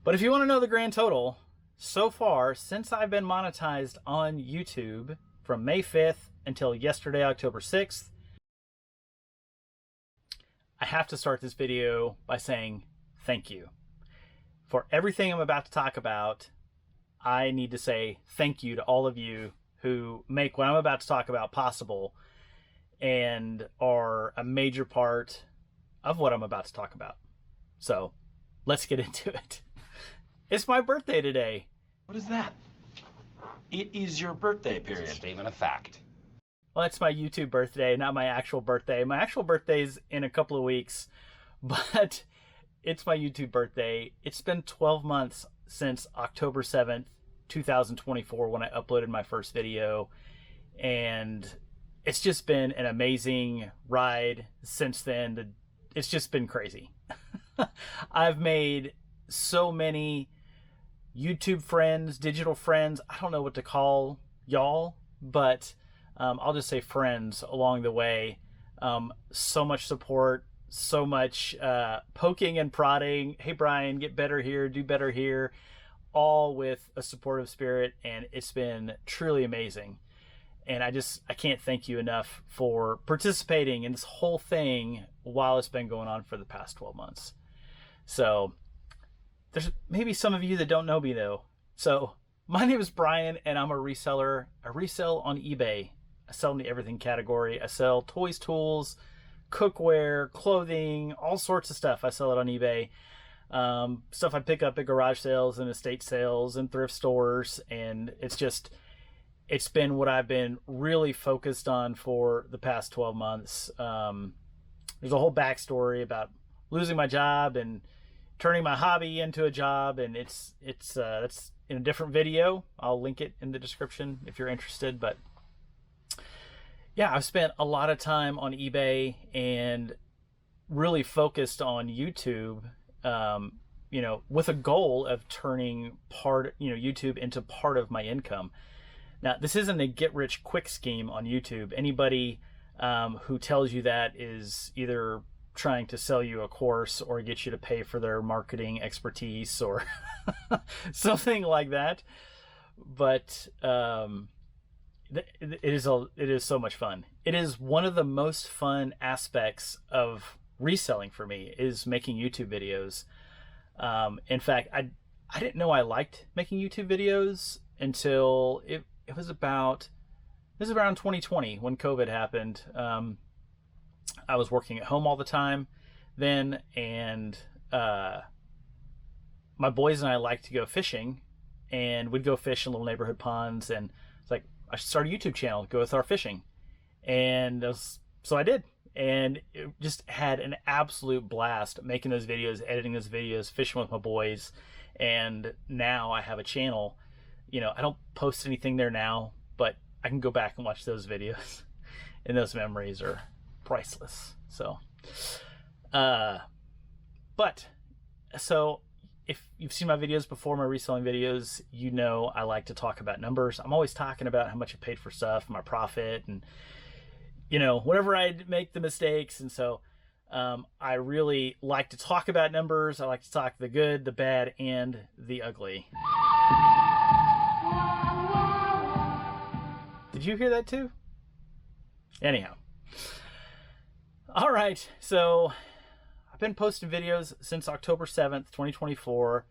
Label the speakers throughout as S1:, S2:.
S1: But if you want to know the grand total, so far, since I've been monetized on YouTube from May 5th until yesterday, October 6th, I have to start this video by saying thank you. For everything I'm about to talk about, I need to say thank you to all of you who make what I'm about to talk about possible and are a major part of what I'm about to talk about. So let's get into it. It's my birthday today.
S2: What is that? It is your birthday, period.
S3: It's a statement of fact.
S1: Well, it's my YouTube birthday, not my actual birthday. My actual birthday's in a couple of weeks, but it's my YouTube birthday. It's been 12 months since October 7th, 2024, when I uploaded my first video. And it's just been an amazing ride since then. It's just been crazy. I've made so many YouTube friends, digital friends. I don't know what to call y'all, but I'll just say friends along the way. So much support, so much poking and prodding. Hey, Brian, get better here, do better here, all with a supportive spirit. And it's been truly amazing. And I can't thank you enough for participating in this whole thing while it's been going on for the past 12 months. So there's maybe some of you that don't know me though. So my name is Brian and I'm a reseller. I resell on eBay. I sell in the everything category. I sell toys, tools, cookware, clothing, all sorts of stuff. I sell it on eBay. Stuff I pick up at garage sales and estate sales and thrift stores. And it's been what I've been really focused on for the past 12 months. There's a whole backstory about losing my job and turning my hobby into a job, and that's in a different video. I'll link it in the description if you're interested. But yeah, I've spent a lot of time on eBay and really focused on YouTube, with a goal of turning YouTube into part of my income. Now, this isn't a get-rich-quick scheme on YouTube. Anybody who tells you that is either trying to sell you a course or get you to pay for their marketing expertise or something like that. But it is so much fun. It is one of the most fun aspects of reselling for me, is making YouTube videos. In fact, I didn't know I liked making YouTube videos until it was around 2020 when COVID happened. I was working at home all the time then, and my boys and I like to go fishing, and we'd go fish in little neighborhood ponds, and it's like, I should start a YouTube channel to go with our fishing. And so I did, and it just had an absolute blast making those videos, editing those videos, fishing with my boys. And now I have a channel. I don't post anything there now, but I can go back and watch those videos, and those memories are priceless. So if you've seen my videos before, my reselling videos, I like to talk about numbers. I'm always talking about how much I paid for stuff, my profit, and whenever I make the mistakes. And so I really like to talk about numbers. I like to talk the good, the bad, and the ugly. Did you hear that too? Anyhow. All right, so I've been posting videos since October 7th, 2024,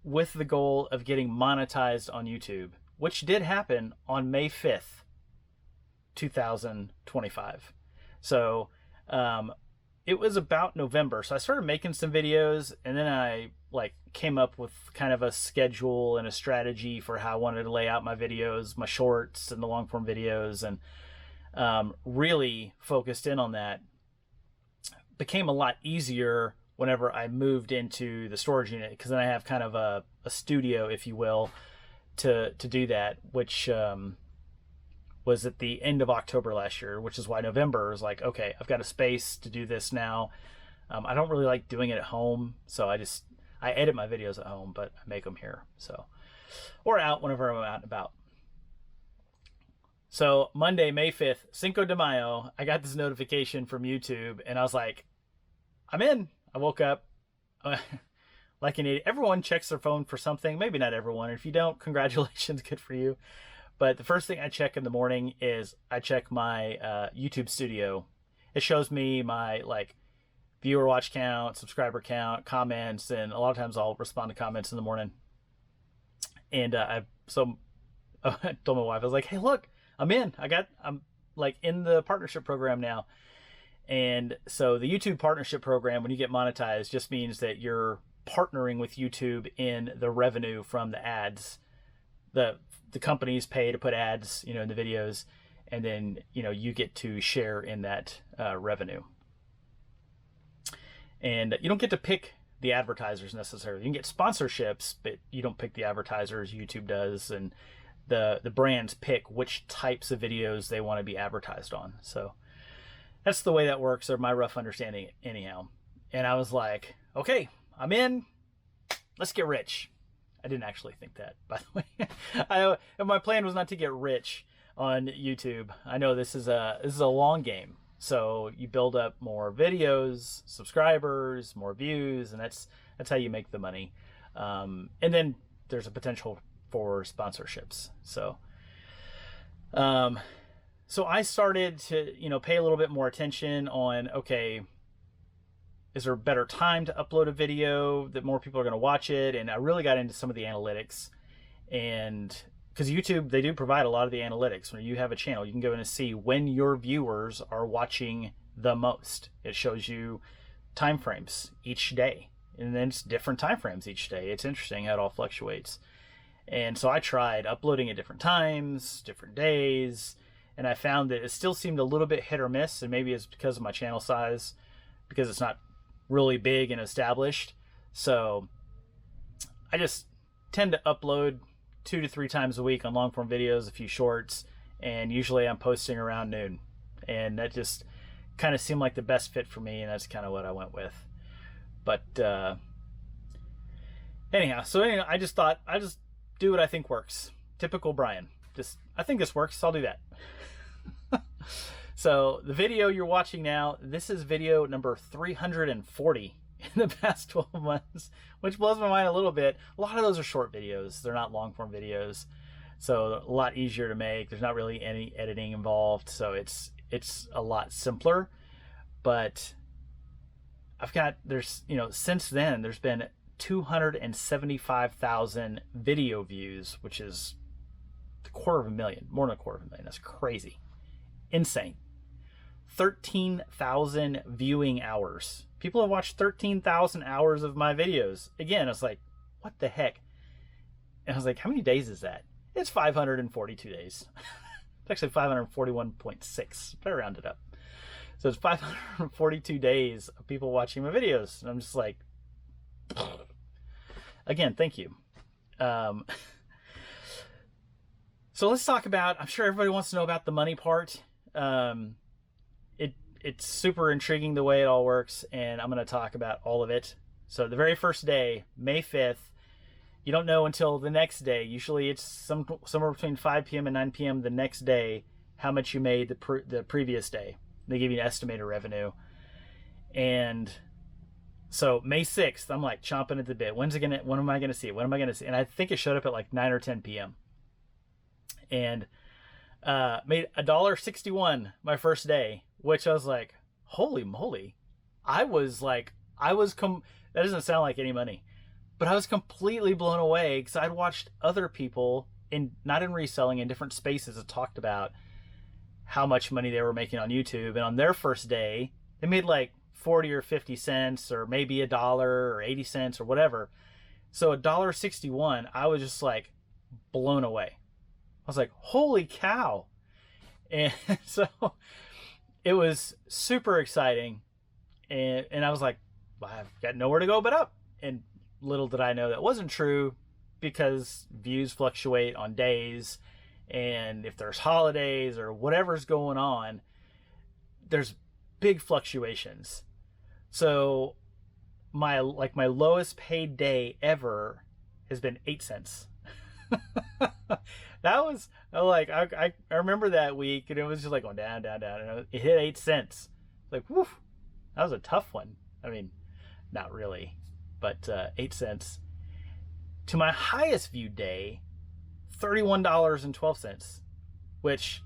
S1: with the goal of getting monetized on YouTube, which did happen on May 5th, 2025. So it was about November. So I started making some videos, and then I came up with kind of a schedule and a strategy for how I wanted to lay out my videos, my shorts and the long form videos, and really focused in on that. Became a lot easier whenever I moved into the storage unit, because then I have kind of a studio, if you will, to do that, which was at the end of October last year, which is why November is like, okay, I've got a space to do this now. I don't really like doing it at home, so I edit my videos at home, but I make them here, so, or out whenever I'm out and about. So Monday, May 5th, Cinco de Mayo, I got this notification from YouTube, and I was like, I'm in. I woke up, like an idiot. Everyone checks their phone for something. Maybe not everyone. If you don't, congratulations, good for you. But the first thing I check in the morning is I check my YouTube Studio. It shows me my like viewer watch count, subscriber count, comments, and a lot of times I'll respond to comments in the morning. And I told my wife, I was like, hey, look, I'm like in the partnership program now. And so the YouTube partnership program, when you get monetized, just means that you're partnering with YouTube in the revenue from the ads. The companies pay to put ads, in the videos, and then, you get to share in that revenue. And you don't get to pick the advertisers necessarily. You can get sponsorships, but you don't pick the advertisers. YouTube does, and the brands pick which types of videos they want to be advertised on. So that's the way that works, or my rough understanding anyhow. And I was like, okay, I'm in. Let's get rich. I didn't actually think that, by the way. My plan was not to get rich on YouTube. I know this is a long game. So you build up more videos, subscribers, more views, and that's how you make the money. And then there's a potential for sponsorships. So I started to, pay a little bit more attention on, okay, is there a better time to upload a video that more people are going to watch it? And I really got into some of the analytics, and because YouTube, they do provide a lot of the analytics. When you have a channel, you can go in and see when your viewers are watching the most. It shows you time frames each day, and then it's different time frames each day. It's interesting how it all fluctuates. And so I tried uploading at different times, different days, and I found that it still seemed a little bit hit or miss, and maybe it's because of my channel size, because it's not really big and established. So I just tend to upload 2 to 3 times a week on long form videos, a few shorts, and usually I'm posting around noon. And that just kind of seemed like the best fit for me, and that's kind of what I went with. But anyhow, I just thought I just do what I think works. Typical Brian. I think this works, I'll do that. So the video you're watching now, this is video number 340 in the past 12 months, which blows my mind a little bit. A lot of those are short videos. They're not long form videos. So a lot easier to make. There's not really any editing involved. So it's a lot simpler. But since then, there's been 275,000 video views, which is more than 250,000. That's crazy. Insane. 13,000 viewing hours. People have watched 13,000 hours of my videos. Again, it's like, what the heck? And I was like, how many days is that? It's 542 days. It's actually 541.6, but I rounded up. So it's 542 days of people watching my videos. And I'm just like, again, thank you. So let's talk about, I'm sure everybody wants to know about the money part. It's super intriguing the way it all works, and I'm going to talk about all of it. So the very first day, May 5th, you don't know until the next day. Usually it's somewhere between 5 p.m. and 9 p.m. the next day how much you made the previous day. They give you an estimated revenue. And so May 6th, I'm like chomping at the bit. When am I going to see it? When am I going to see it? And I think it showed up at like 9 or 10 p.m. And made $1.61 my first day, which I was like, holy moly. That doesn't sound like any money, but I was completely blown away because I'd watched other people not in reselling, in different spaces that talked about how much money they were making on YouTube. And on their first day, they made like 40 or 50 cents or maybe $1 or 80 cents or whatever. So $1.61, I was just like blown away. I was like, holy cow. And so it was super exciting. And I was like, well, I've got nowhere to go but up. And little did I know that wasn't true, because views fluctuate on days. And if there's holidays or whatever's going on, there's big fluctuations. So my lowest paid day ever has been 8 cents. That was like, I remember that week, and it was just like going down, down, down, and it hit 8 cents. Like, woof, that was a tough one. I mean, not really, but 8 cents. To my highest viewed day, $31.12, which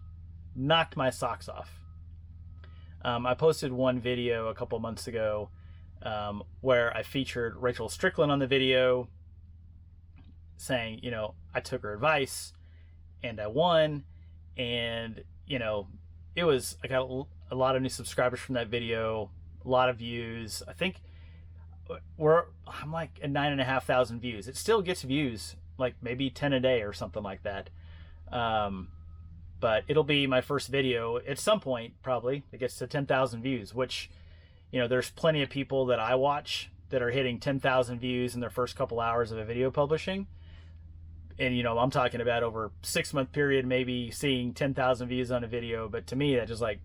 S1: knocked my socks off. I posted one video a couple months ago where I featured Rachel Strickland on the video, saying, I took her advice and I won. And, I got a lot of new subscribers from that video, a lot of views. I think I'm like at 9,500 views. It still gets views, like maybe 10 a day or something like that. But it'll be my first video at some point, probably, that gets to 10,000 views, which, there's plenty of people that I watch that are hitting 10,000 views in their first couple hours of a video publishing. And, I'm talking about over a 6-month period, maybe seeing 10,000 views on a video. But to me, that just like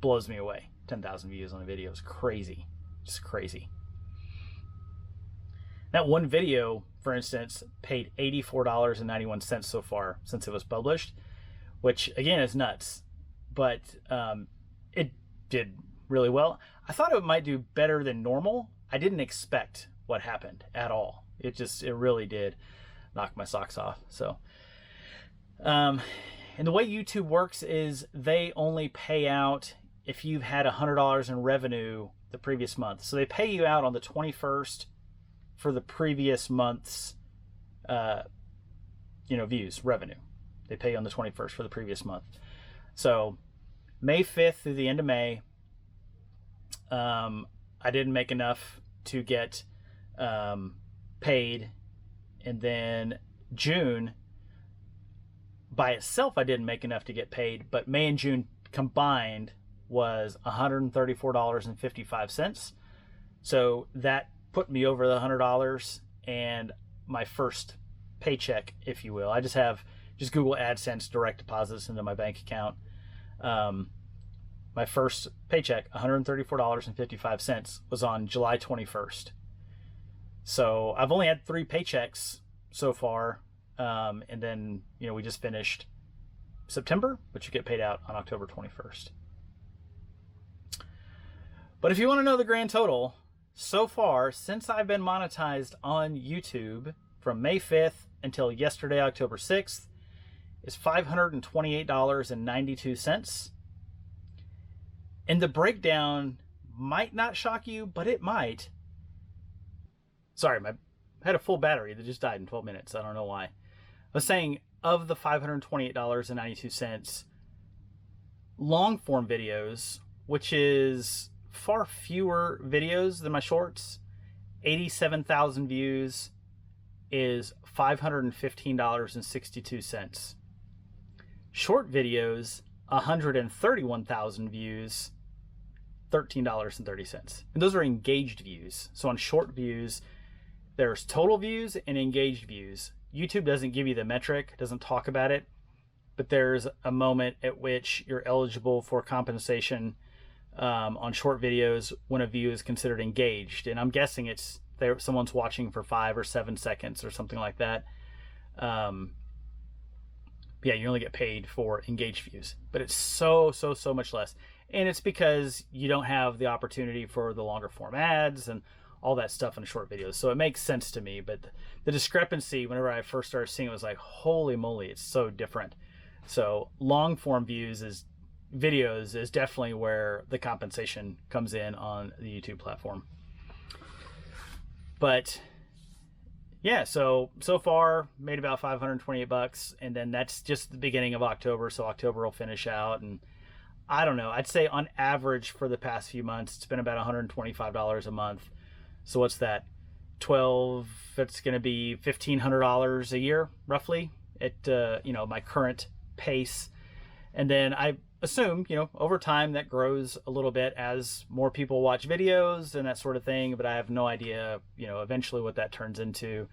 S1: blows me away. 10,000 views on a video is crazy. Just crazy. That one video, for instance, paid $84.91 so far since it was published, which again is nuts. But it did really well. I thought it might do better than normal. I didn't expect what happened at all. It really did knock my socks off. So, and the way YouTube works is they only pay out if you've had $100 in revenue the previous month. So they pay you out on the 21st for the previous month's, views, revenue. They pay you on the 21st for the previous month. So May 5th through the end of May, I didn't make enough to get paid. And then June, by itself, I didn't make enough to get paid. But May and June combined was $134.55. So that put me over the $100 and my first paycheck, if you will. I just Google AdSense direct deposits into my bank account. My first paycheck, $134.55, was on July 21st. So I've only had 3 paychecks so far. And then, we just finished September, which you get paid out on October 21st. But if you want to know the grand total, so far, since I've been monetized on YouTube from May 5th until yesterday, October 6th, is $528.92. And the breakdown might not shock you, but it might. Sorry, I had a full battery that just died in 12 minutes. I don't know why. I was saying, of the $528.92, long form videos, which is far fewer videos than my shorts, 87,000 views, is $515.62. Short videos, 131,000 views, $13.30. And those are engaged views. So on short views, there's total views and engaged views. YouTube doesn't give you the metric, doesn't talk about it, but there's a moment at which you're eligible for compensation on short videos when a view is considered engaged. And I'm guessing it's someone's watching for 5 or 7 seconds or something like that. Yeah, you only get paid for engaged views, but it's so much less. And it's because you don't have the opportunity for the longer form ads and all that stuff in short videos. So it makes sense to me, but the discrepancy whenever I first started seeing it was like, holy moly, it's so different. So long form videos is definitely where the compensation comes in on the YouTube platform. But yeah, so far made about $528, and then that's just the beginning of October. So October will finish out, and I don't know. I'd say on average for the past few months, it's been about $125 a month. So what's that? 12. It's going to be $1,500 a year, roughly, at my current pace. And then I assume, over time that grows a little bit as more people watch videos and that sort of thing, but I have no idea, eventually what that turns into.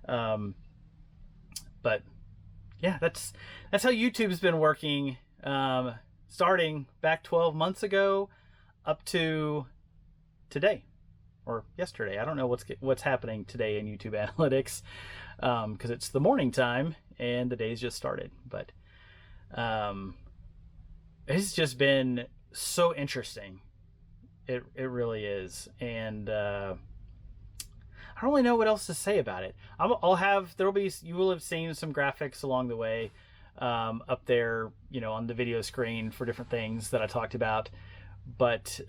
S1: But yeah, that's how YouTube's been working, starting back 12 months ago up to today or yesterday. I don't know what's happening today in YouTube analytics, because it's the morning time and the day's just started, but, it's just been so interesting. It really is. And I don't don't really know what else to say about it. You will have seen some graphics along the way up there, on the video screen for different things that I talked about. But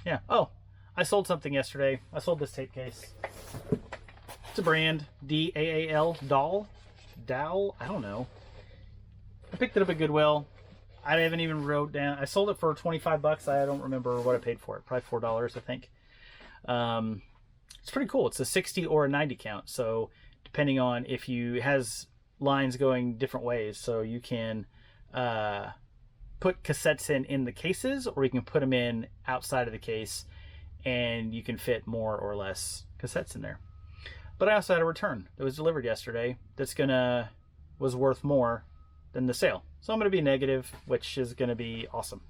S1: yeah. Oh, I sold something yesterday. I sold this tape case. It's a brand, DAAL, Dow. I don't know. I picked it up at Goodwill. I haven't even wrote down. I sold it for $25. I don't remember what I paid for it. Probably $4, I think. It's pretty cool. It's a 60 or a 90 count. So depending on if it has lines going different ways, so you can put cassettes in the cases, or you can put them in outside of the case, and you can fit more or less cassettes in there. But I also had a return that was delivered yesterday was worth more than the sale. So I'm going to be negative, which is going to be awesome.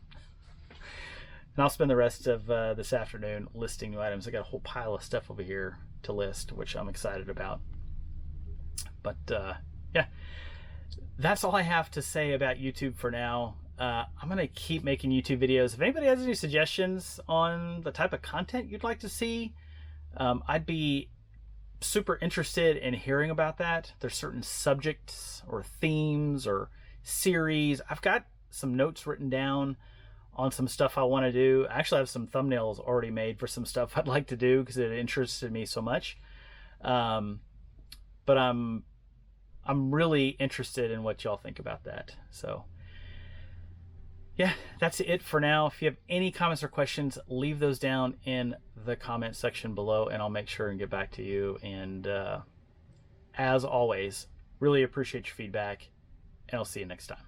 S1: And I'll spend the rest of this afternoon listing new items. I got a whole pile of stuff over here to list, which I'm excited about. But yeah, that's all I have to say about YouTube for now. I'm going to keep making YouTube videos. If anybody has any suggestions on the type of content you'd like to see, I'd be super interested in hearing about that. There's certain subjects or themes or series. I've got some notes written down on some stuff I want to do. I actually have some thumbnails already made for some stuff I'd like to do because it interested me so much. But I'm really interested in what y'all think about that. So yeah, that's it for now. If you have any comments or questions, leave those down in the comment section below, and I'll make sure and get back to you. And as always, really appreciate your feedback, and I'll see you next time.